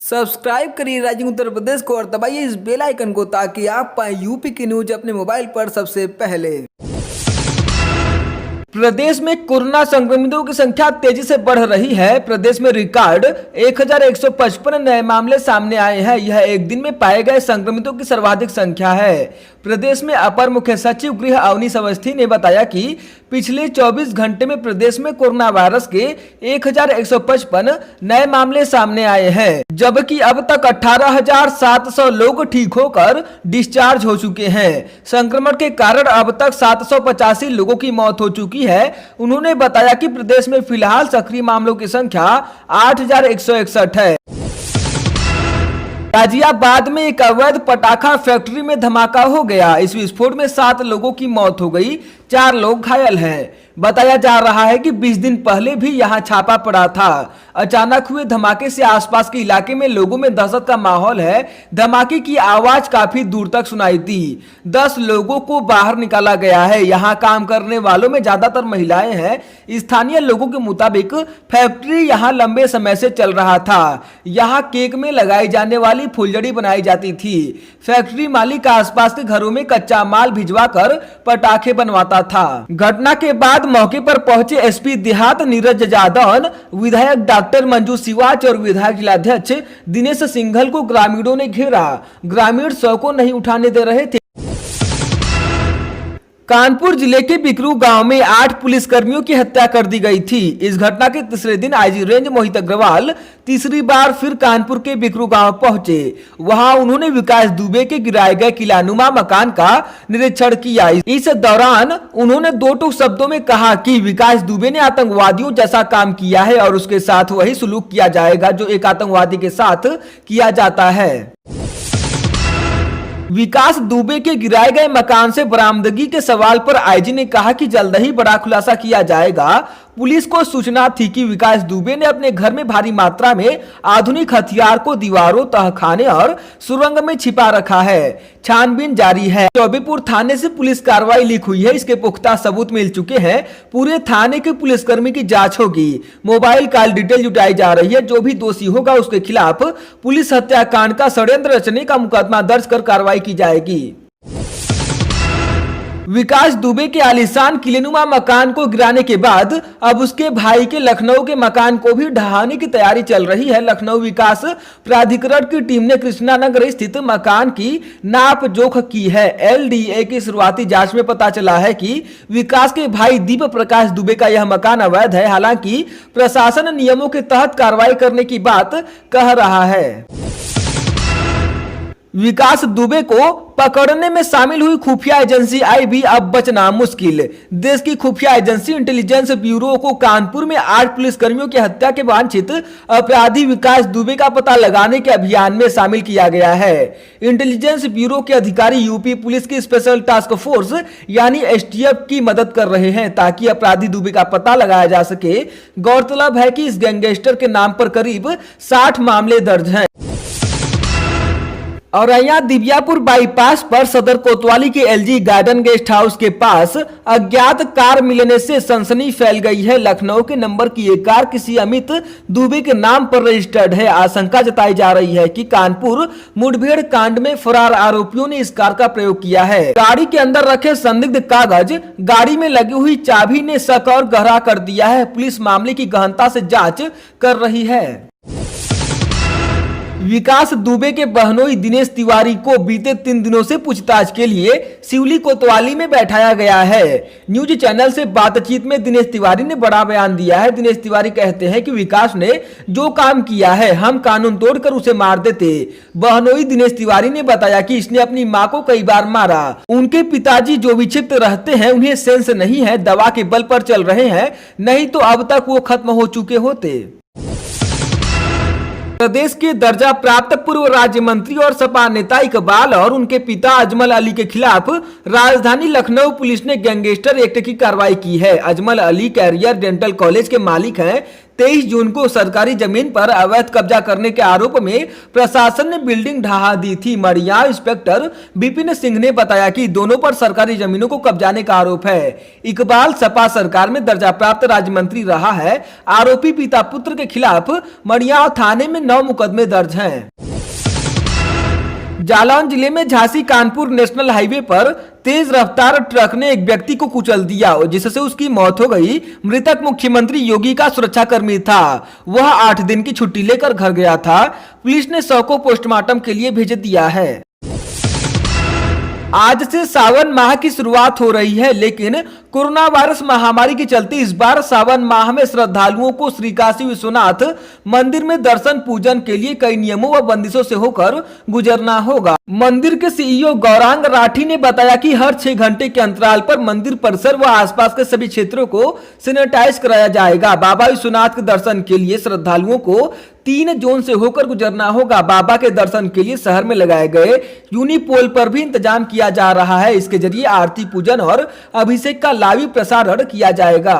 Subscribe करिए rising Uttar Pradesh को और दबाइए इस बेल आइकन को ताकि आप पाएं यूपी की न्यूज अपने मोबाइल पर सबसे पहले। प्रदेश में कोरोना संक्रमितों की संख्या तेजी से बढ़ रही है। प्रदेश में रिकॉर्ड 1155 नए मामले सामने आए हैं। यह एक दिन में पाए गए संक्रमितों की सर्वाधिक संख्या है। प्रदेश में अपर मुख्य सचिव गृह अवनीश अवस्थी ने बताया कि पिछले 24 घंटे में प्रदेश में कोरोना वायरस के 1155 नए मामले सामने आए हैं, जबकि अब तक 18,700 लोग ठीक होकर डिस्चार्ज हो चुके हैं। संक्रमण के कारण अब तक 785 लोगों की मौत हो चुकी है। उन्होंने बताया कि प्रदेश में फिलहाल सक्रिय मामलों की संख्या 8,161 है। गाजियाबाद में एक अवैध पटाखा फैक्ट्री में धमाका हो गया। इस विस्फोट में 7 लोगों की मौत हो गई, 4 लोग घायल हैं। बताया जा रहा है कि 20 दिन पहले भी यहां छापा पड़ा था। अचानक हुए धमाके से आसपास के इलाके में लोगों में दहशत का माहौल है। धमाके की आवाज काफी दूर तक सुनाई दी। 10 लोगों को बाहर निकाला गया है। यहां काम करने वालों में ज्यादातर महिलाएं हैं। स्थानीय लोगों के मुताबिक फैक्ट्री यहां लंबे समय से चल रहा था। यहां केक में लगाई जाने वाली फुलझड़ी बनाई जाती थी। फैक्ट्री मालिक आसपास के घरों में कच्चा माल भिजवाकर पटाखे बनवाता था। घटना के बाद मौके पर पहुंचे एसपी देहात नीरज जादौन, विधायक डॉक्टर मंजू सिवाच और विधायक जिलाध्यक्ष दिनेश सिंघल को ग्रामीणों ने घेरा। ग्रामीण शव को नहीं उठाने दे रहे थे। कानपुर जिले के बिकरू गांव में 8 पुलिसकर्मियों की हत्या कर दी गई थी। इस घटना के तीसरे दिन आईजी रेंज मोहित अग्रवाल तीसरी बार फिर कानपुर के बिकरू गांव पहुंचे। वहां उन्होंने विकास दुबे के गिराए गए किलानुमा मकान का निरीक्षण किया। इस दौरान उन्होंने 2 टूक शब्दों में कहा कि विकास दुबे ने आतंकवादियों जैसा काम किया है और उसके साथ वही सुलूक किया जाएगा जो एक आतंकवादी के साथ किया जाता है। विकास दुबे के गिराए गए मकान से बरामदगी के सवाल पर आईजी ने कहा कि जल्द ही बड़ा खुलासा किया जाएगा। पुलिस को सूचना थी कि विकास दुबे ने अपने घर में भारी मात्रा में आधुनिक हथियार को दीवारों, तहखाने और सुरंग में छिपा रखा है। छानबीन जारी है। चौबेपुर थाने से पुलिस कार्रवाई लीक हुई है। इसके पुख्ता सबूत मिल चुके हैं। पूरे थाने के पुलिसकर्मी की जांच होगी। मोबाइल कॉल डिटेल जुटाई जा रही है। जो भी दोषी होगा उसके खिलाफ पुलिस हत्याकांड का षड्यंत्र रचने का मुकदमा दर्ज कर कार्रवाई की जाएगी। विकास दुबे के आलीशान किलेनुमा मकान को गिराने के बाद अब उसके भाई के लखनऊ के मकान को भी ढहाने की तैयारी चल रही है। लखनऊ विकास प्राधिकरण की टीम ने कृष्णानगर स्थित मकान की नाप जोख की है। एलडीए की शुरुआती जांच में पता चला है कि विकास के भाई दीप प्रकाश दुबे का यह मकान अवैध है। हालांकि प्रशासन नियमों के तहत कार्रवाई करने की बात कह रहा है। विकास दुबे को पकड़ने में शामिल हुई खुफिया एजेंसी आईबी अब बचना मुश्किल। देश की खुफिया एजेंसी इंटेलिजेंस ब्यूरो को कानपुर में 8 पुलिसकर्मियों की हत्या के वांछित अपराधी विकास दुबे का पता लगाने के अभियान में शामिल किया गया है। इंटेलिजेंस ब्यूरो के अधिकारी यूपी पुलिस की स्पेशल टास्क फोर्स यानी एसटीएफ की मदद कर रहे हैं ताकि अपराधी दुबे का पता लगाया जा सके। गौरतलब है कि इस गैंगस्टर के नाम पर करीब 60 मामले दर्ज हैं। और यहाँ दिव्यापुर बाईपास पर सदर कोतवाली के एलजी गार्डन गेस्ट हाउस के पास अज्ञात कार मिलने से सनसनी फैल गई है। लखनऊ के नंबर की एक कार किसी अमित दुबे के नाम पर रजिस्टर्ड है। आशंका जताई जा रही है कि कानपुर मुठभेड़ कांड में फरार आरोपियों ने इस कार का प्रयोग किया है। गाड़ी के अंदर रखे संदिग्ध कागज, गाड़ी में लगी हुई चाबी ने शक और गहरा कर दिया है। पुलिस मामले की गहनता से जांच कर रही है। विकास दुबे के बहनोई दिनेश तिवारी को बीते 3 दिनों से पूछताछ के लिए सिवली कोतवाली में बैठाया गया है। न्यूज चैनल से बातचीत में दिनेश तिवारी ने बड़ा बयान दिया है। दिनेश तिवारी कहते हैं कि विकास ने जो काम किया है हम कानून तोड़कर उसे मार देते। बहनोई दिनेश तिवारी ने बताया कि इसने अपनी मां को कई बार मारा। उनके पिताजी जो विक्षिप्त रहते हैं उन्हें सेंस नहीं है, दवा के बल पर चल रहे हैं, नहीं तो अब तक वो खत्म हो चुके होते। प्रदेश के दर्जा प्राप्त पूर्व राज्य मंत्री और सपा नेता इकबाल और उनके पिता अजमल अली के खिलाफ राजधानी लखनऊ पुलिस ने गैंगस्टर एक्ट की कार्रवाई की है। Ajmal Ali career dental college के मालिक हैं। 23 जून को सरकारी जमीन पर अवैध कब्जा करने के आरोप में प्रशासन ने बिल्डिंग ढहा दी थी। मड़िया इंस्पेक्टर विपिन सिंह ने बताया कि दोनों पर सरकारी जमीनों को कब्जाने का आरोप है। इकबाल सपा सरकार में दर्जा प्राप्त राज्य मंत्री रहा है। आरोपी पिता पुत्र के खिलाफ मड़िया थाने में 9 मुकदमे दर्ज हैं। जालौन जिले में झांसी कानपुर नेशनल हाईवे पर तेज रफ्तार ट्रक ने एक व्यक्ति को कुचल दिया, जिससे उसकी मौत हो गई। मृतक मुख्यमंत्री योगी का सुरक्षाकर्मी था। वह 8 दिन की छुट्टी लेकर घर गया था। पुलिस ने शव को पोस्टमार्टम के लिए भेज दिया है। आज से सावन माह की शुरुआत हो रही है, लेकिन कोरोना वायरस महामारी के चलते इस बार सावन माह में श्रद्धालुओं को श्री काशी विश्वनाथ मंदिर में दर्शन पूजन के लिए कई नियमों व बंदिशों से होकर गुजरना होगा। मंदिर के सीईओ गौरांग राठी ने बताया कि हर 6 घंटे के अंतराल पर मंदिर परिसर व आसपास के सभी क्षेत्रों को सैनिटाइज कराया जाएगा। बाबा विश्वनाथ के दर्शन के लिए श्रद्धालुओं को 3 जोन से होकर गुजरना होगा। बाबा के दर्शन के लिए शहर में लगाए गए यूनिपोल पर भी इंतजाम किया जा रहा है। इसके जरिए आरती पूजन और अभिषेक का लाइव प्रसारण किया जाएगा।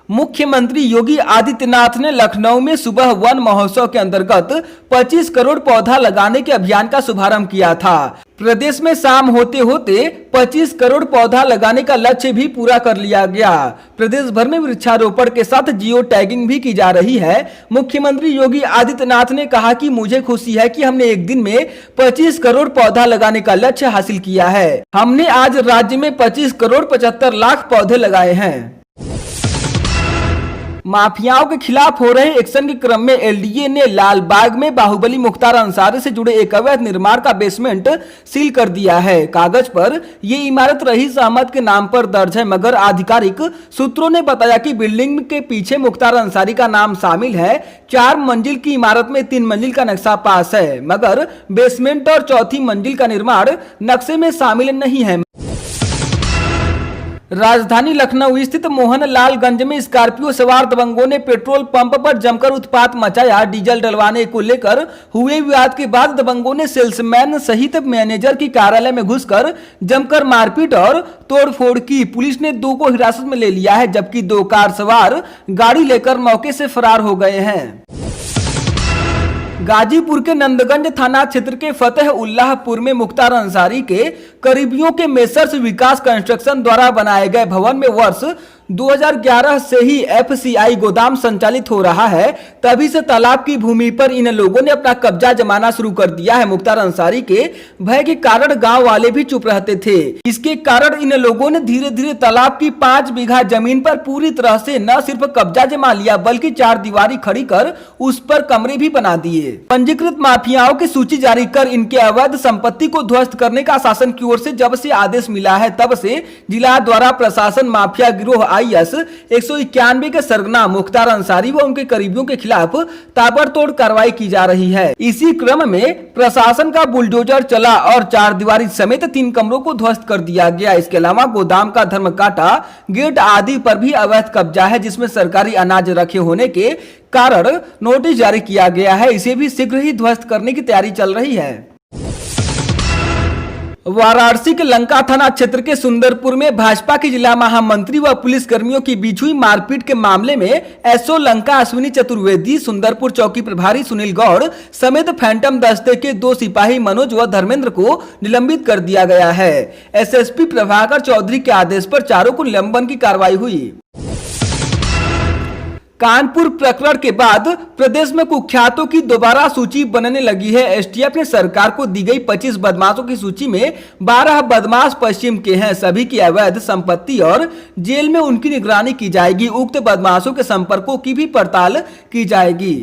मुख्यमंत्री योगी आदित्यनाथ ने लखनऊ में सुबह वन महोत्सव के अंतर्गत 25 करोड़ पौधा लगाने के अभियान का शुभारंभ किया था। प्रदेश में शाम होते होते 25 करोड़ पौधा लगाने का लक्ष्य भी पूरा कर लिया गया। प्रदेश भर में वृक्षारोपण के साथ जियो टैगिंग भी की जा रही है। मुख्यमंत्री योगी आदित्यनाथ ने कहा कि मुझे खुशी है कि हमने एक दिन में 25 करोड़ पौधा लगाने का लक्ष्य हासिल किया है। हमने आज राज्य में 25 करोड़ 75 लाख पौधे लगाए हैं। माफियाओं के खिलाफ हो रहे एक्शन के क्रम में एलडीए ने लालबाग में बाहुबली मुख्तार अंसारी से जुड़े एक अवैध निर्माण का बेसमेंट सील कर दिया है। कागज पर ये इमारत रईस अहमद के नाम पर दर्ज है, मगर आधिकारिक सूत्रों ने बताया कि बिल्डिंग के पीछे मुख्तार अंसारी का नाम शामिल है। 4 मंजिल की इमारत में 3 मंजिल का नक्शा पास है, मगर बेसमेंट और चौथी मंजिल का निर्माण नक्शे में शामिल नहीं है। राजधानी लखनऊ स्थित मोहनलालगंज में स्कॉर्पियो सवार दबंगों ने पेट्रोल पंप पर जमकर उत्पात मचाया। डीजल डलवाने को लेकर हुए विवाद के बाद दबंगों ने सेल्समैन सहित मैनेजर की कार्यालय में घुसकर जमकर मारपीट और तोड़फोड़ की। पुलिस ने 2 को हिरासत में ले लिया है, जबकि 2 कार सवार गाड़ी लेकर मौके से फरार हो गए हैं। गाजीपुर के नंदगंज थाना क्षेत्र के फतेहुल्लाहपुर में मुख्तार अंसारी के करीबियों के मेसर्स विकास कंस्ट्रक्शन द्वारा बनाए गए भवन में वर्ष 2011 से ही एफसीआई गोदाम संचालित हो रहा है। तभी से तालाब की भूमि पर इन लोगों ने अपना कब्जा जमाना शुरू कर दिया है। मुख्तार अंसारी के भय के कारण गांव वाले भी चुप रहते थे। इसके कारण इन लोगों ने धीरे धीरे तालाब की 5 बीघा जमीन पर पूरी तरह से न सिर्फ कब्जा जमा लिया, बल्कि 4 दीवारी खड़ी कर उस पर कमरे भी बना दिए। पंजीकृत माफियाओं की सूची जारी कर इनके अवैध संपत्ति को ध्वस्त करने का शासन की ओर से जब से आदेश मिला है, तब से जिला द्वारा प्रशासन माफिया गिरोह IS 191 के सरगना मुख्तार अंसारी व उनके करीबियों के खिलाफ ताबड़तोड़ कार्रवाई की जा रही है। इसी क्रम में प्रशासन का बुलडोजर चला और 4 दीवारी समेत 3 कमरों को ध्वस्त कर दिया गया। इसके अलावा गोदाम का धर्मकांटा, गेट आदि पर भी अवैध कब्जा है, जिसमें सरकारी अनाज रखे होने के कारण नोटिस जारी किया गया है। इसे भी शीघ्र ही ध्वस्त करने की तैयारी चल रही है। वाराणसी के लंका थाना क्षेत्र के सुंदरपुर में भाजपा के जिला महामंत्री व पुलिस कर्मियों की बीच हुई मारपीट के मामले में एसओ लंका अश्विनी चतुर्वेदी, सुंदरपुर चौकी प्रभारी सुनील गौड़ समेत फैंटम दस्ते के 2 सिपाही मनोज व धर्मेंद्र को निलंबित कर दिया गया है। एसएसपी प्रभाकर चौधरी के आदेश पर चारों को निलंबन की कार्रवाई हुई। कानपुर प्रकरण के बाद प्रदेश में कुख्यातों की दोबारा सूची बनने लगी है। एसटीएफ ने सरकार को दी गई 25 बदमाशों की सूची में 12 बदमाश पश्चिम के हैं। सभी की अवैध संपत्ति और जेल में उनकी निगरानी की जाएगी। उक्त बदमाशों के संपर्कों की भी पड़ताल की जाएगी।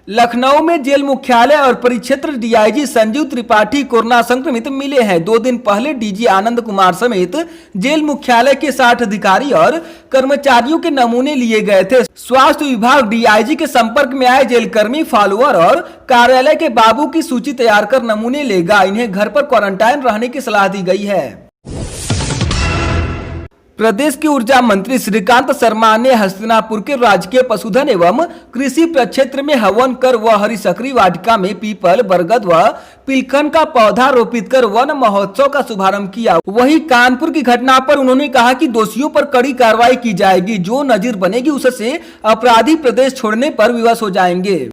लखनऊ में जेल मुख्यालय और परिक्षेत्र डीआईजी संजीव त्रिपाठी कोरोना संक्रमित मिले हैं। 2 दिन पहले डीजी आनंद कुमार समेत जेल मुख्यालय के 60 अधिकारी और कर्मचारियों के नमूने लिए गए थे। स्वास्थ्य विभाग डीआईजी के संपर्क में आए जेलकर्मी, फॉलोअर और कार्यालय के बाबू की सूची तैयार कर नमूने लेगा। इन्हें घर पर क्वारंटाइन रहने की सलाह दी गई है। प्रदेश के ऊर्जा मंत्री श्रीकांत शर्मा ने हस्तिनापुर के राजकीय पशुधन एवं कृषि प्रक्षेत्र में हवन कर व हरी सकरी वाटिका में पीपल, बरगद व पिलखन का पौधा रोपित कर वन महोत्सव का शुभारंभ किया। वहीं कानपुर की घटना पर उन्होंने कहा कि दोषियों पर कड़ी कार्रवाई की जाएगी। जो नजीर बनेगी उससे अपराधी प्रदेश छोड़ने पर विवश हो जाएंगे।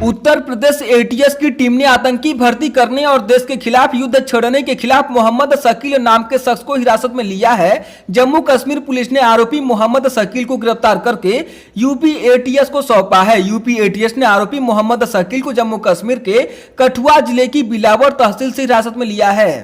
उत्तर प्रदेश एटीएस की टीम ने आतंकी भर्ती करने और देश के खिलाफ युद्ध छेड़ने के खिलाफ मोहम्मद शकील नाम के शख्स को हिरासत में लिया है। जम्मू कश्मीर पुलिस ने आरोपी मोहम्मद शकील को गिरफ्तार करके यूपी एटीएस को सौंपा है। यूपी एटीएस ने आरोपी मोहम्मद शकील को जम्मू कश्मीर के कठुआ जिले की बिलावर तहसील से हिरासत में लिया है।